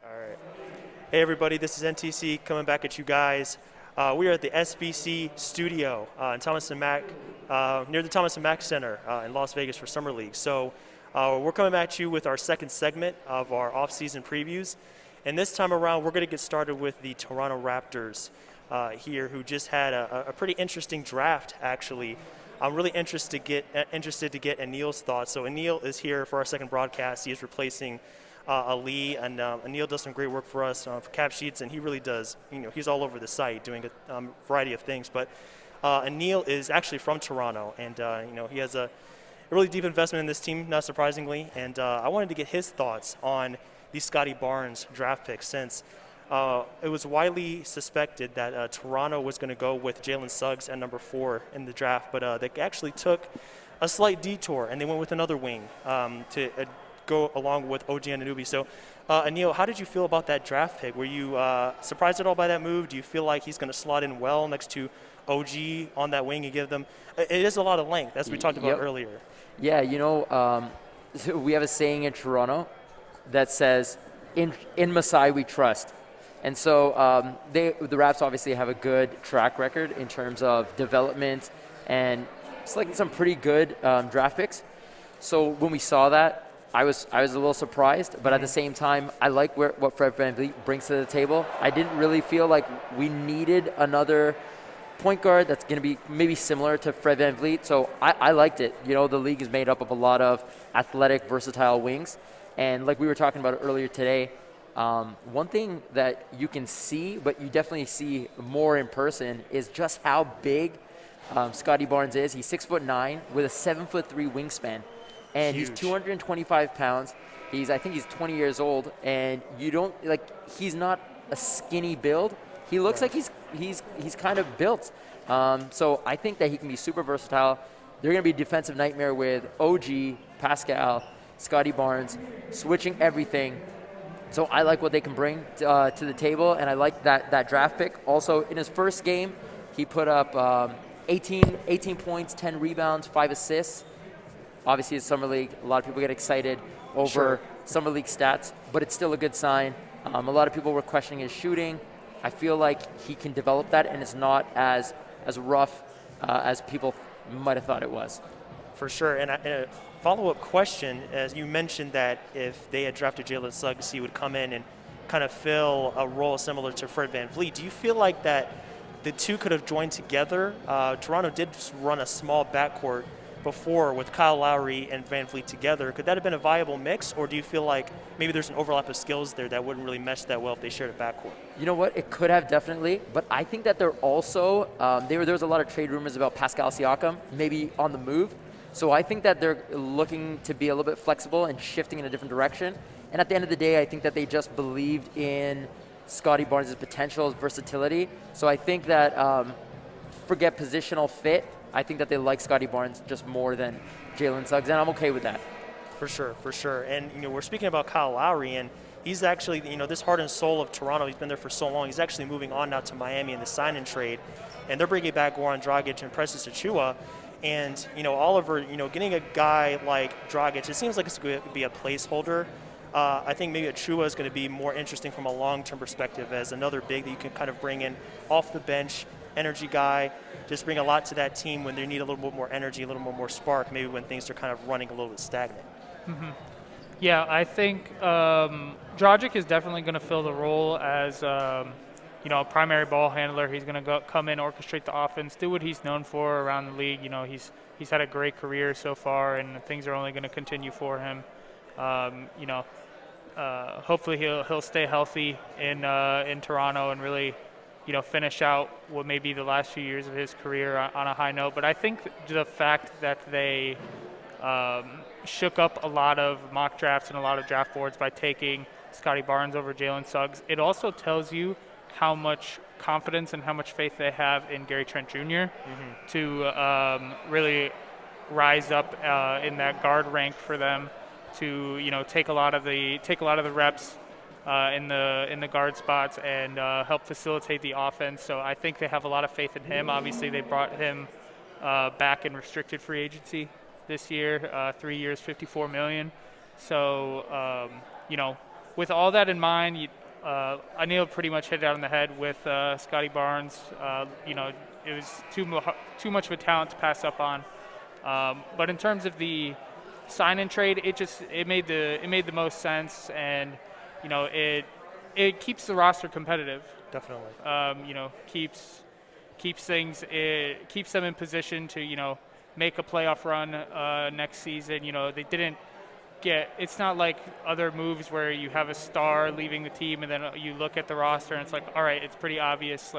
All right. Hey, everybody, this is NTC coming back at you guys. We are at the SBC Studio in Thomas and Mack, near the Thomas and Mack Center in Las Vegas for Summer League. So we're coming at you with our second segment of our off-season previews. And this time around, we're going to get started with the Toronto Raptors here, who just had a pretty interesting draft, actually. I'm really interested to get Anil's thoughts. So Anil is here for our second broadcast. He is replacing Ali, and Anil does some great work for us for cap sheets, and he really does. He's all over the site doing a variety of things. But Anil is actually from Toronto, and he has a really deep investment in this team, not surprisingly. And I wanted to get his thoughts on the Scottie Barnes draft pick, since it was widely suspected that Toronto was going to go with Jalen Suggs at number 4 in the draft, but they actually took a slight detour, and they went with another wing to go along with OG Anunoby. So, Anil, how did you feel about that draft pick? Were you surprised at all by that move? Do you feel like he's going to slot in well next to OG on that wing and give them – it is a lot of length, as we talked about earlier. Yeah, we have a saying in Toronto that says, in Masai we trust. And so the Raps obviously have a good track record in terms of development and selecting some pretty good draft picks. So when we saw that, I was a little surprised, but at the same time, I like what Fred VanVleet brings to the table. I didn't really feel like we needed another point guard that's going to be maybe similar to Fred VanVleet, so I liked it. The league is made up of a lot of athletic, versatile wings, and like we were talking about earlier today, one thing that you can see, but you definitely see more in person, is just how big Scottie Barnes is. He's 6'9" with a 7'3" wingspan. And Huge. He's 225 pounds. I think he's 20 years old, and he's not a skinny build. He looks like he's kind of built. So I think that he can be super versatile. They're going to be a defensive nightmare with OG, Pascal, Scottie Barnes, switching everything. So I like what they can bring to the table, and I like that draft pick. Also, in his first game, he put up 18 points, 10 rebounds, 5 assists. Obviously, it's Summer League. A lot of people get excited over Summer League stats, but it's still a good sign. A lot of people were questioning his shooting. I feel like he can develop that, and it's not as rough as people might have thought it was. For sure. And a follow-up question, as you mentioned that if they had drafted Jalen Suggs, he would come in and kind of fill a role similar to Fred VanVleet. Do you feel like that the two could have joined together? Toronto did run a small backcourt before with Kyle Lowry and VanVleet together. Could that have been a viable mix, or do you feel like maybe there's an overlap of skills there that wouldn't really mesh that well if they shared a backcourt? You know what? It could have, definitely, but I think that they're also there was a lot of trade rumors about Pascal Siakam maybe on the move. So I think that they're looking to be a little bit flexible and shifting in a different direction. And at the end of the day, I think that they just believed in Scottie Barnes' potential, his versatility. So I think that forget positional fit, I think that they like Scottie Barnes just more than Jalen Suggs, and I'm okay with that. For sure. And we're speaking about Kyle Lowry, and he's actually this heart and soul of Toronto. He's been there for so long. He's actually moving on now to Miami in the sign-and trade, and they're bringing back Goran Dragic and Precious Achiuwa. And Oliver, getting a guy like Dragic, it seems like it's going to be a placeholder. I think maybe Achiuwa is going to be more interesting from a long-term perspective as another big that you can kind of bring in off the bench, energy guy, just bring a lot to that team when they need a little bit more energy, a little bit more spark, maybe when things are kind of running a little bit stagnant. Mm-hmm. Yeah, I think Dragic is definitely going to fill the role as a primary ball handler. He's going to come in, orchestrate the offense, do what he's known for around the league. He's had a great career so far, and things are only going to continue for him. Hopefully he'll stay healthy in Toronto and really finish out what may be the last few years of his career on a high note. But I think the fact that they shook up a lot of mock drafts and a lot of draft boards by taking Scottie Barnes over Jalen Suggs, it also tells you how much confidence and how much faith they have in Gary Trent Jr. To really rise up in that guard rank for them, to take a lot of the reps in the guard spots and help facilitate the offense. So I think they have a lot of faith in him. Obviously, they brought him back in restricted free agency this year, 3 years, $54 million. So with all that in mind, Anil pretty much hit it on the head with Scottie Barnes. It was too much of a talent to pass up on. But in terms of the sign and trade, it made the most sense, and it keeps the roster competitive. Definitely. Keeps them in position to make a playoff run next season. They didn't get. It's not like other moves where you have a star leaving the team and then you look at the roster and it's like, all right, it's pretty obvious.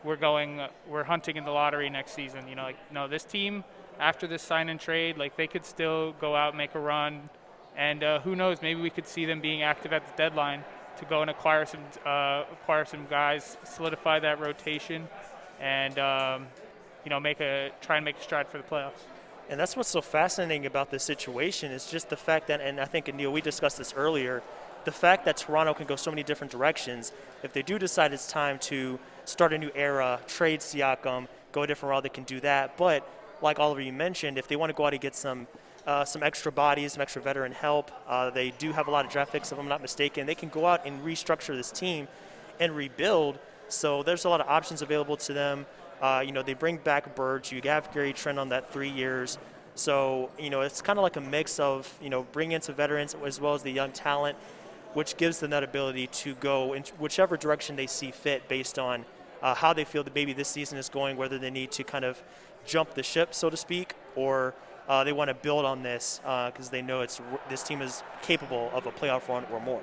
We're hunting in the lottery next season. No, this team after this sign and trade, they could still go out and make a run, and who knows, maybe we could see them being active at the deadline to go and acquire some guys, solidify that rotation, and try and make a stride for the playoffs. And that's what's so fascinating about this situation is just the fact that, and I think, Neil, we discussed this earlier, the fact that Toronto can go so many different directions. If they do decide it's time to start a new era, trade Siakam, go a different route, they can do that. But like Oliver, you mentioned, if they want to go out and get some extra bodies, some extra veteran help, they do have a lot of draft picks, if I'm not mistaken. They can go out and restructure this team and rebuild. So there's a lot of options available to them. They bring back Birch. You have Gary Trent on that 3 years. So, it's kind of like a mix of, bringing in some veterans as well as the young talent, which gives them that ability to go in whichever direction they see fit based on how they feel that maybe this season is going, whether they need to kind of jump the ship, so to speak, or they want to build on this because they know this team is capable of a playoff run or more.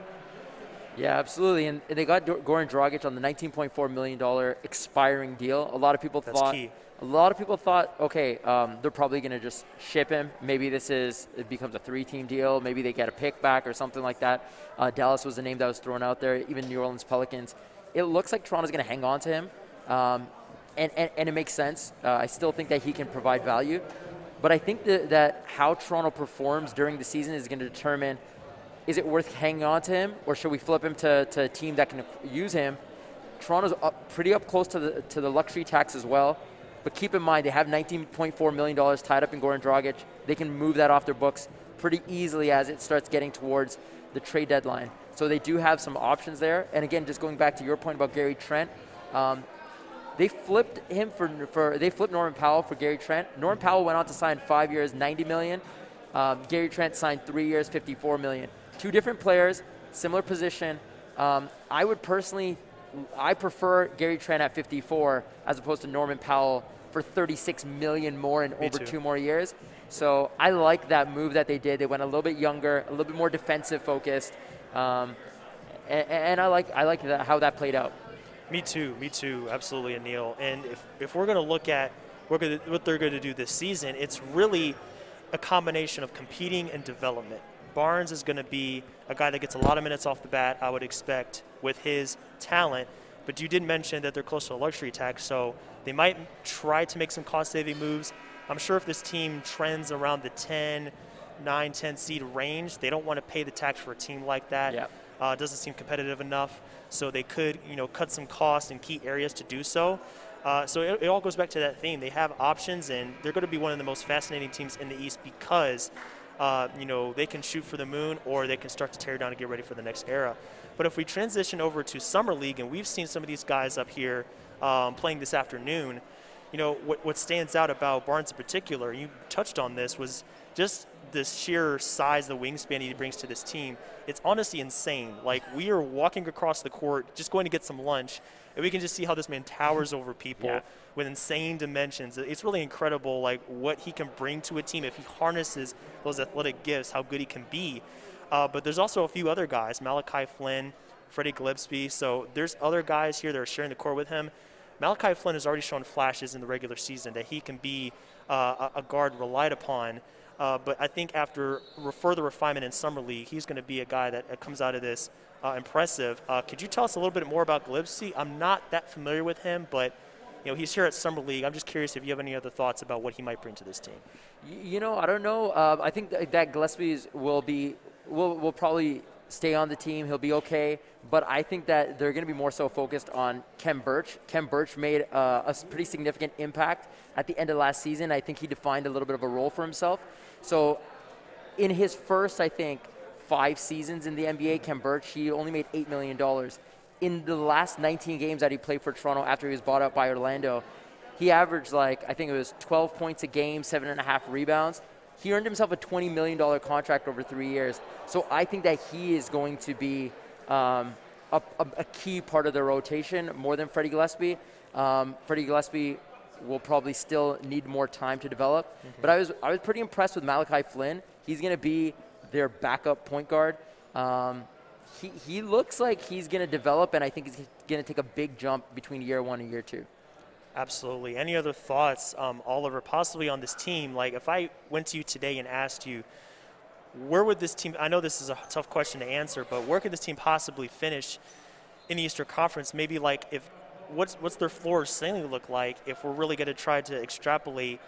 Yeah, absolutely. And they got Goran Dragic on the $19.4 million expiring deal. A lot of people thought, okay, they're probably going to just ship him. Maybe it becomes a 3-team deal. Maybe they get a pick back or something like that. Dallas was the name that was thrown out there, even New Orleans Pelicans. It looks like Toronto's going to hang on to him, and it makes sense. I still think that he can provide value. But I think that how Toronto performs during the season is going to determine, is it worth hanging on to him, or should we flip him to a team that can use him? Toronto's pretty up close to the luxury tax as well. But keep in mind, they have $19.4 million tied up in Goran Dragic. They can move that off their books pretty easily as it starts getting towards the trade deadline. So they do have some options there. And again, just going back to your point about Gary Trent, they flipped him they flipped Norman Powell for Gary Trent. Norman Powell went on to sign 5 years, $90 million. Gary Trent signed 3 years, $54 million. Two different players, similar position. I prefer Gary Trent at 54 as opposed to Norman Powell for $36 million more in over 2 more years. So I like that move that they did. They went a little bit younger, a little bit more defensive focused, and I like how that played out. Me too, absolutely, Anil. And if we're going to look at what they're going to do this season, it's really a combination of competing and development. Barnes is going to be a guy that gets a lot of minutes off the bat, I would expect, with his talent. But you did mention that they're close to a luxury tax, so they might try to make some cost-saving moves. I'm sure if this team trends around the 9-10 seed range, they don't want to pay the tax for a team like that. Yep. It doesn't seem competitive enough, so they could cut some costs in key areas to do so. So it all goes back to that theme. They have options, and they're going to be one of the most fascinating teams in the East because they can shoot for the moon, or they can start to tear down and get ready for the next era. But if we transition over to Summer League, and we've seen some of these guys up here playing this afternoon, what stands out about Barnes in particular, you touched on this, was just the sheer size, the wingspan he brings to this team. It's honestly insane. Like, we are walking across the court, just going to get some lunch, and we can just see how this man towers over people with insane dimensions. It's really incredible, like, what he can bring to a team if he harnesses those athletic gifts, how good he can be. But there's also a few other guys, Malachi Flynn, Freddie Gillespie. So there's other guys here that are sharing the court with him. Malachi Flynn has already shown flashes in the regular season that he can be a guard relied upon. But I think after further refinement in Summer League, he's going to be a guy that comes out of this impressive. Could you tell us a little bit more about Gillespie? I'm not that familiar with him, but he's here at Summer League. I'm just curious if you have any other thoughts about what he might bring to this team. I don't know. I think that Gillespie will probably stay on the team. He'll be okay. But I think that they're going to be more so focused on Kem Birch. Kem Birch made a pretty significant impact at the end of last season. I think he defined a little bit of a role for himself. So in his first, I think, 5 seasons in the NBA, Kem Birch, he only made $8 million. In the last 19 games that he played for Toronto after he was bought out by Orlando, he averaged I think it was 12 points a game, 7.5 rebounds. He earned himself a $20 million contract over 3 years. So I think that he is going to be a key part of the rotation more than Freddie Gillespie. Freddie Gillespie will probably still need more time to develop. Mm-hmm. But I was pretty impressed with Malachi Flynn. He's going to be their backup point guard. He looks like he's going to develop, and I think he's going to take a big jump between year 1 and year 2. Absolutely. Any other thoughts, Oliver, possibly on this team? Like, if I went to you today and asked you, where would this team – I know this is a tough question to answer, but where could this team possibly finish in the Eastern Conference? Maybe, like, if what's their floor or ceiling look like if we're really going to try to extrapolate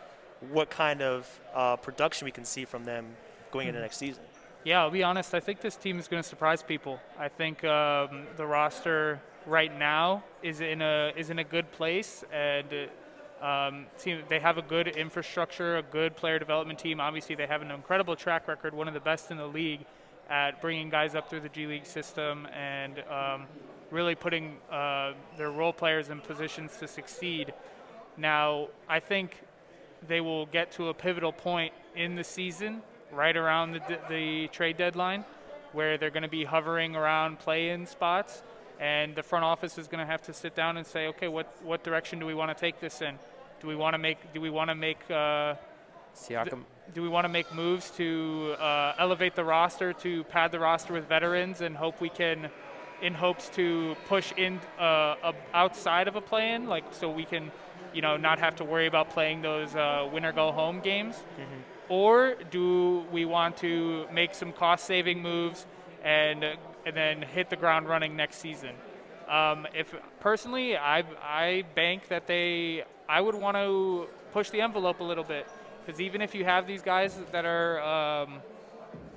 what kind of production we can see from them going into next season? Yeah, I'll be honest. I think this team is going to surprise people. I think the roster right now is in a good place, and they have a good infrastructure, a good player development team. Obviously, they have an incredible track record, one of the best in the league at bringing guys up through the G League system and really putting their role players in positions to succeed. Now, I think they will get to a pivotal point in the season, right around the trade deadline, where they're going to be hovering around play-in spots, and the front office is going to have to sit down and say, okay, what direction do we want to take this in? Do we want to make Siakam? Do we want to make moves to elevate the roster, to pad the roster with veterans, and in hopes to push in outside of a play-in, like so we can, not have to worry about playing those winner-go-home games? Mm-hmm. Or do we want to make some cost-saving moves and then hit the ground running next season? If personally, I bank that I would want to push the envelope a little bit, because even if you have these guys that are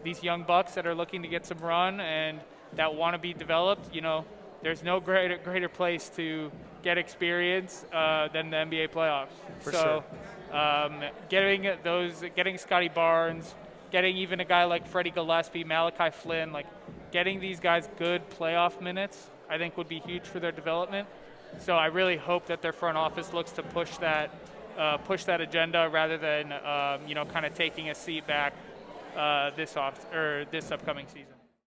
these young bucks that are looking to get some run and that want to be developed, there's no greater place to get experience than the NBA playoffs. For sure. Getting Scottie Barnes, getting even a guy like Freddie Gillespie, Malachi Flynn, like getting these guys good playoff minutes, I think would be huge for their development. So I really hope that their front office looks to push that agenda rather than kind of taking a seat back this upcoming season.